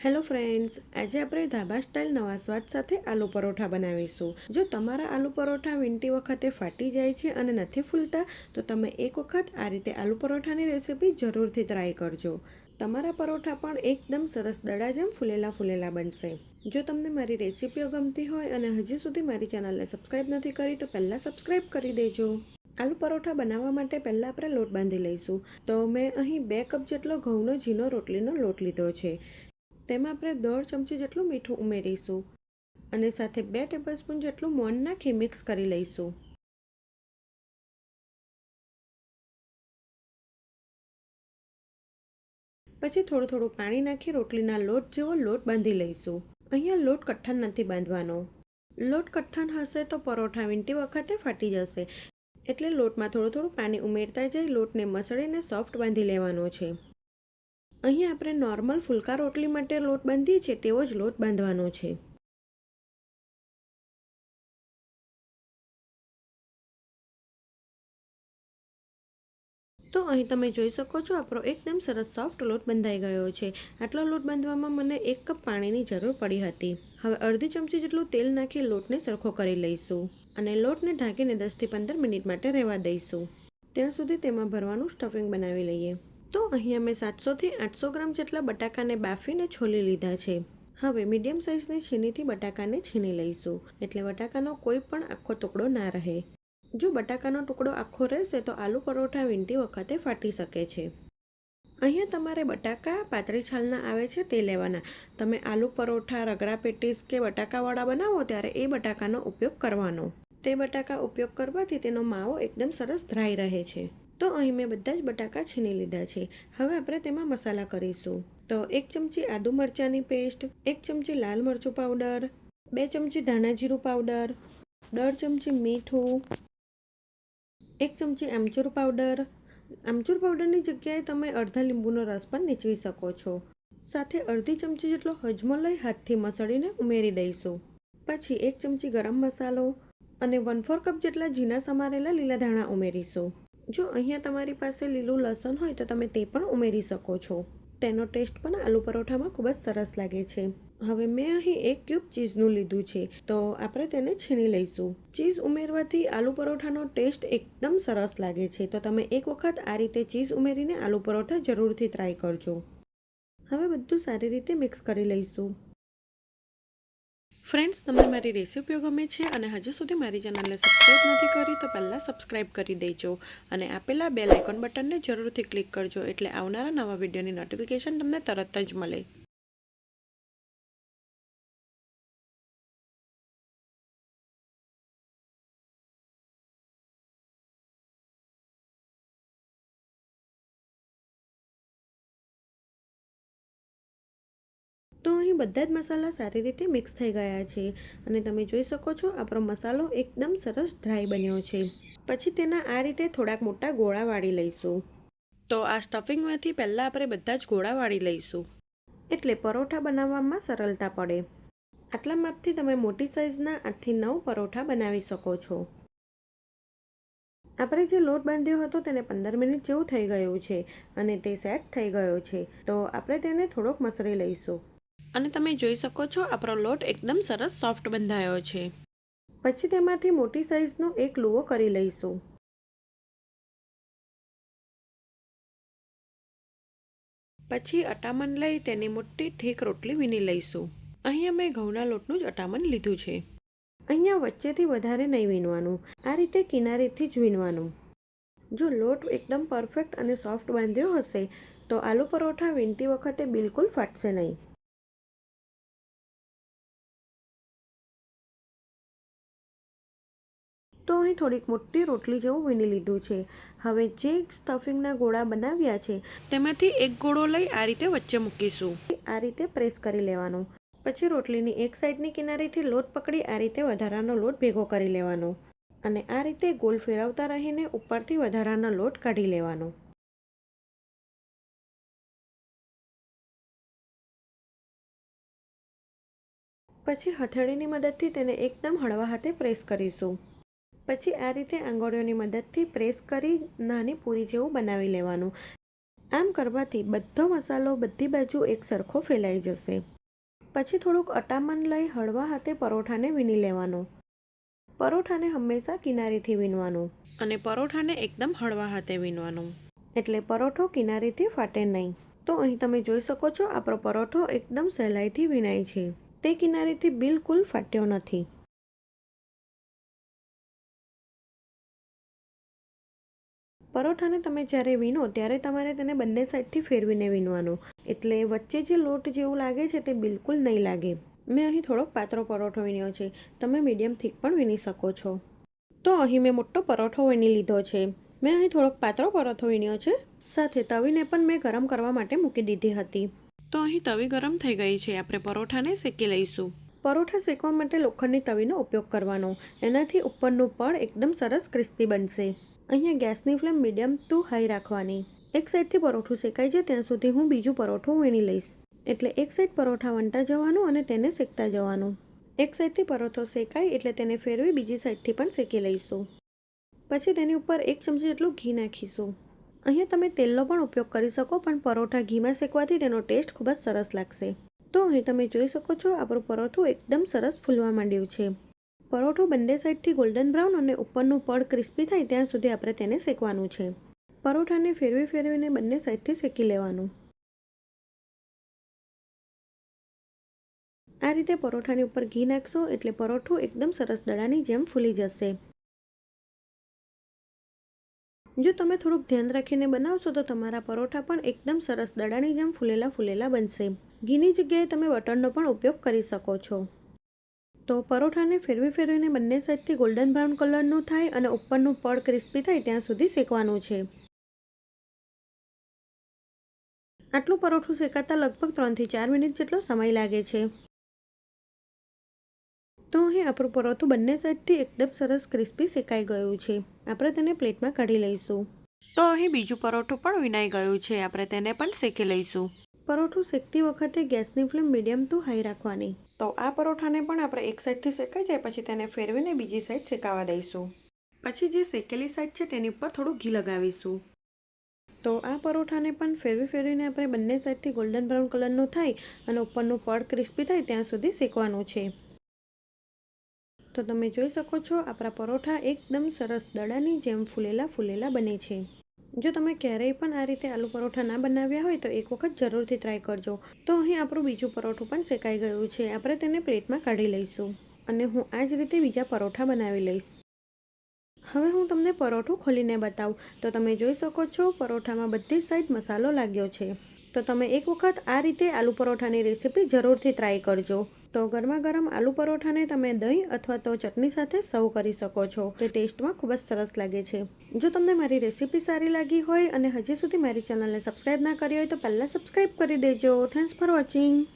Hello friends, આજે આપણે ધાબા સ્ટાઇલ નવા સ્વાદ સાથે આલુ પરોઠા બનાવીશું. જો તમારા આલુ પરોઠા વીંટી વખતે ફાટી જાય છે અને નથી ફૂલતા, તો તમે એક વખત આ રીતે આલુ પરોઠાની રેસીપી જરૂરથી ટ્રાય કરજો. તમારા પરોઠા પણ એકદમ સરસ દડા જેમ ફૂલેલા બનશે. જો તમને મારી રેસીપીઓ ગમતી હોય અને હજી સુધી મારી ચેનલને સબસ્ક્રાઈબ નથી કરી, તો પહેલાં સબસ્ક્રાઈબ કરી દેજો. આલુ પરોઠા બનાવવા માટે પહેલાં આપણે લોટ બાંધી લઈશું. તો મેં અહીં 2 કપ જેટલો ઘઉંનો ઝીણો રોટલીનો લોટ લીધો છે. તેમાં આપણે 1.5 ચમચી જેટલું મીઠું ઉમેરીશું અને સાથે 2 ટેબલસ્પૂન જેટલું મોણ નાખી મિક્સ કરી લઈશું. પછી થોડું પાણી નાખી રોટલીના લોટ જેવો લોટ બાંધી લઈશું. અહીંયા લોટ કઠણ નથી બાંધવાનો. લોટ કઠણ હશે તો પરોઠા વીંટી વખતે ફાટી જશે. એટલે લોટમાં થોડું પાણી ઉમેરતા જઈ લોટને મસળીને સોફ્ટ બાંધી લેવાનો છે. અહીં આપણે નોર્મલ ફુલકા રોટલી માટે લોટ બાંધીએ છીએ તેવો જ લોટ બાંધવાનો છે. તો અહીં તમે જોઈ શકો છો, આપણો એકદમ સરસ સોફ્ટ લોટ બંધાઈ ગયો છે. આટલો લોટ બાંધવામાં મને 1 કપ પાણીની જરૂર પડી હતી. હવે અડધી ચમચી જેટલું તેલ નાખી લોટને સરખો કરી લઈશું અને લોટને ઢાંકીને 10 થી 15 મિનિટ માટે રહેવા દઈશું. ત્યાં સુધી તેમાં ભરવાનું સ્ટફિંગ બનાવી લઈએ. તો અહીં અમે 700 થી 800 ગ્રામ જેટલા બટાકાને બાફીને છોલી લીધા છે. હવે મીડિયમ સાઇઝની છીનીથી બટાકાને છીની લઈશું, એટલે બટાકાનો કોઈ પણ આખો ટુકડો ના રહે. જો બટાકાનો ટુકડો આખો રહેશે તો આલુ પરોઠા વીંટી વખતે ફાટી શકે છે. અહીંયા તમારે બટાકા પાતળી છાલના આવે છે તે લેવાના. તમે આલુ પરોઠા, રગડા પેટીસ કે બટાકાવાળા બનાવો ત્યારે એ બટાકાનો ઉપયોગ કરવાનો. તે બટાકા ઉપયોગ કરવાથી તેનો માવો એકદમ સરસ ડ્રાય રહે છે. તો અહીં મેં બધા જ બટાકા છીની લીધા છે. હવે આપણે તેમાં મસાલા કરીશું. તો 1 ચમચી આદુ મરચાંની પેસ્ટ, 1 ચમચી લાલ મરચું પાવડર, 2 ચમચી ધાણા જીરું પાવડર, 1.5 ચમચી મીઠું, 1 ચમચી આમચૂર પાવડર. આમચૂર પાવડરની જગ્યાએ તમે અડધા લીંબુનો રસ પણ નીચવી શકો છો. સાથે અડધી ચમચી જેટલો અજમો લઈ હાથથી મસળીને ઉમેરી દઈશું. પછી 1 ચમચી ગરમ મસાલો અને 1/4 કપ જેટલા ઝીણા સમારેલા લીલા ધાણા ઉમેરીશું. જો અહીંયા તમારી પાસે લીલું લસણ હોય તો તમે તે પણ ઉમેરી શકો છો. તેનો ટેસ્ટ પણ આલુ પરોઠામાં ખૂબ જ સરસ લાગે છે. હવે મેં અહીં 1 ક્યુબ ચીઝનું લીધું છે, તો આપણે તેને છીણી લઈશું. ચીઝ ઉમેરવાથી આલુ પરોઠાનો ટેસ્ટ એકદમ સરસ લાગે છે. તો તમે એક વખત આ રીતે ચીઝ ઉમેરીને આલુ પરોઠા જરૂરથી ટ્રાય કરજો. હવે બધું સારી રીતે મિક્સ કરી લઈશું. ફ્રેન્ડ્સ, તમને મારી રેસીપીઓ ગમે છે અને હજુ સુધી મારી ચેનલને સબસ્ક્રાઈબ નથી કરી, તો પહેલાં સબસ્ક્રાઈબ કરી દેજો અને આપેલા બેલ આઇકોન બટનને જરૂરથી ક્લિક કરજો, એટલે આવનારા નવા વિડીયોની નોટિફિકેશન તમને તરત જ મળે. તો અહીં બધા જ મસાલા સારી રીતે મિક્સ થઈ ગયા છે અને તમે જોઈ શકો છો, આપણો મસાલો એકદમ સરસ ડ્રાય બન્યો છે. પછી તેના આ રીતે થોડાક મોટા ગોળા વાળી લઈશું. તો આ સ્ટફિંગમાંથી પહેલાં આપણે બધા જ ગોળા વાળી લઈશું, એટલે પરોઠા બનાવવામાં સરળતા પડે. આટલા માપથી તમે મોટી સાઇઝના 8 થી 9 પરોઠા બનાવી શકો છો. આપણે જે લોટ બાંધ્યો હતો તેને 15 મિનિટ જેવું થઈ ગયું છે અને તે સેટ થઈ ગયો છે. તો આપણે તેને થોડોક મસળી લઈશું અને તમે જોઈ શકો છો, આપણો લોટ એકદમ સરસ સોફ્ટ બંધાયો છે. પછી તેમાંથી મોટી સાઇઝનો એક લુવો કરી લઈશું. પછી અટામણ લઈ તેની મોટી ઠીક રોટલી વીણી લઈશું. અહીં અમે ઘઉંના લોટનું જ અટામણ લીધું છે. અહીંયા વચ્ચેથી વધારે નહીં વીણવાનું, આ રીતે કિનારીથી જ વીણવાનું. જો લોટ એકદમ પરફેક્ટ અને સોફ્ટ બાંધ્યો હશે તો આલુ પરોઠા વીણતી વખતે બિલકુલ ફાટશે નહીં. તો અહીં થોડીક મોટી રોટલી જેવું વીણી લીધું છે. હવે જે સ્ટફિંગના ગોળા બનાવ્યા છે તેમાંથી એક ગોળો લઈ આ રીતે વચ્ચે મૂકીશું. આ રીતે પ્રેસ કરી લેવાનો. પછી રોટલીની એક સાઈડની કિનારીથી લોટ પકડી આ રીતે વધારાનો લોટ ભેગો કરી લેવાનો અને આ રીતે ગોલ ફેરવતા રહીને ઉપરથી વધારાનો લોટ કાઢી લેવાનો. પછી હથેળીની મદદથી તેને એકદમ હળવા હાથે પ્રેસ કરીશું. પછી આ રીતે આંગળીઓની મદદથી પ્રેસ કરી નાની પૂરી જેવું બનાવી લેવાનું. આમ કરવાથી બધો મસાલો બધી બાજુ એક સરખો ફેલાઈ જશે. પછી થોડુંક અટામણ લઈ હળવા હાથે પરોઠાને વીણી લેવાનો. પરોઠાને હંમેશા કિનારીથી વીણવાનું અને પરોઠાને એકદમ હળવા હાથે વીણવાનું, એટલે પરોઠો કિનારીથી ફાટે નહીં. તો અહીં તમે જોઈ શકો છો આપણો પરોઠો એકદમ સહેલાઈથી વીણાય છે. તે કિનારીથી બિલકુલ ફાટ્યો નથી. પરોઠાને તમે જ્યારે વીણો ત્યારે તમારે તેને બંને સાઈડથી ફેરવીને વીણવાનું, એટલે વચ્ચે જે લોટ જેવું લાગે છે તે બિલકુલ નહીં લાગે. મેં અહીં થોડોક પાતળો પરોઠો વીણ્યો છે. તમે મીડિયમ થીક પણ વીણી શકો છો. તો અહીં મેં મોટો પરોઠો વીણી લીધો છે. મેં અહીં થોડોક પાતળો પરોઠો વીણ્યો છે. સાથે તવીને પણ મેં ગરમ કરવા માટે મૂકી દીધી હતી. તો અહીં તવી ગરમ થઈ ગઈ છે. આપણે પરોઠાને શેકી લઈશું. પરોઠા શેકવા માટે લોખંડની તવીનો ઉપયોગ કરવાનો. એનાથી ઉપરનું પડ એકદમ સરસ ક્રિસ્પી બનશે. અહીંયા ગેસની ફ્લેમ મીડિયમ ટુ હાઈ રાખવાની. એક સાઈડથી પરોઠું શેકાય છે ત્યાં સુધી હું બીજું પરોઠું વીણી લઈશ. એટલે એક સાઈડ પરોઠા વણતા જવાનું અને તેને શેકતા જવાનું. એક સાઈડથી પરોઠો શેકાય એટલે તેને ફેરવી બીજી સાઈડથી પણ શેકી લઈશું. પછી તેની ઉપર 1 ચમચી જેટલું ઘી નાખીશું. અહીંયા તમે તેલનો પણ ઉપયોગ કરી શકો, પણ પરોઠા ઘીમાં શેકવાથી તેનો ટેસ્ટ ખૂબ જ સરસ લાગશે. તો અહીં તમે જોઈ શકો છો આપણું પરોઠું એકદમ સરસ ફૂલવા માંડ્યું છે. પરોઠું બંને સાઈડથી ગોલ્ડન બ્રાઉન અને ઉપરનું પડ ક્રિસ્પી થાય ત્યાં સુધી આપણે તેને શેકવાનું છે. પરોઠાને ફેરવીને બંને સાઈડથી શેકી લેવાનું. આ રીતે પરોઠાની ઉપર ઘી નાખશો એટલે પરોઠું એકદમ સરસ દડાની જેમ ફૂલી જશે. જો તમે થોડુંક ધ્યાન રાખીને બનાવશો તો તમારા પરોઠા પણ એકદમ સરસ દડાની જેમ ફૂલેલા બનશે. ઘીની જગ્યાએ તમે બટરનો પણ ઉપયોગ કરી શકો છો. તો પરોઠાને ફેરવીને બંને સાઈડથી ગોલ્ડન બ્રાઉન કલરનું થાય અને ઉપરનું પડ ક્રિસ્પી થાય ત્યાં સુધી શેકવાનું છે. આટલું પરોઠું શેકાતા લગભગ 3 થી 4 મિનિટ જેટલો સમય લાગે છે. તો અહીં આપણું પરોઠું બંને સાઈડથી એકદમ સરસ ક્રિસ્પી શેકાઈ ગયું છે. આપણે તેને પ્લેટમાં કાઢી લઈશું. તો અહીં બીજું પરોઠું પણ વીણાઈ ગયું છે. આપણે તેને પણ શેકી લઈશું. પરોઠું શેકતી વખતે ગેસની ફ્લેમ મીડિયમ ટુ હાઈ રાખવાની. તો આ પરોઠાને પણ આપણે એક સાઈડથી શેકાઈ જાય પછી તેને ફેરવીને બીજી સાઈડ શેકાવા દઈશું. પછી જે શેકેલી સાઈડ છે તેની ઉપર થોડું ઘી લગાવીશું. તો આ પરોઠાને પણ ફેરવીને આપણે બંને સાઈડથી ગોલ્ડન બ્રાઉન કલરનું થાય અને ઉપરનું પડ ક્રિસ્પી થાય ત્યાં સુધી શેકવાનું છે. તો તમે જોઈ શકો છો આપણા પરોઠા એકદમ સરસ દડાની જેમ ફૂલેલા બને છે. જો તમે ક્યારેય પણ આ રીતે આલુ પરોઠા ના બનાવ્યા હોય તો એક વખત જરૂરથી ટ્રાય કરજો. તો અહીં આપણું બીજું પરોઠું પણ શેકાઈ ગયું છે. આપણે તેને પ્લેટમાં કાઢી લઈશું અને હું આ જ રીતે બીજા પરોઠા બનાવી લઈશ. હવે હું તમને પરોઠું ખોલીને બતાવું. તો તમે જોઈ શકો છો પરોઠામાં બધી સાઈડ મસાલો લાગ્યો છે. તો તમે એક વખત આ રીતે આલુ પરોઠાની રેસીપી જરૂરથી ટ્રાય કરજો. તો ગરમા ગરમ આલુ પરોઠાને તમે દહીં અથવા તો ચટણી સાથે સર્વ કરી શકો છો. તે ટેસ્ટમાં ખૂબ જ સરસ લાગે છે. જો તમને મારી રેસીપી સારી લાગી હોય અને હજી સુધી મારી ચેનલને સબસ્ક્રાઈબ ના કરી હોય તો પહેલાં સબસ્ક્રાઈબ કરી દેજો. Thanks for watching.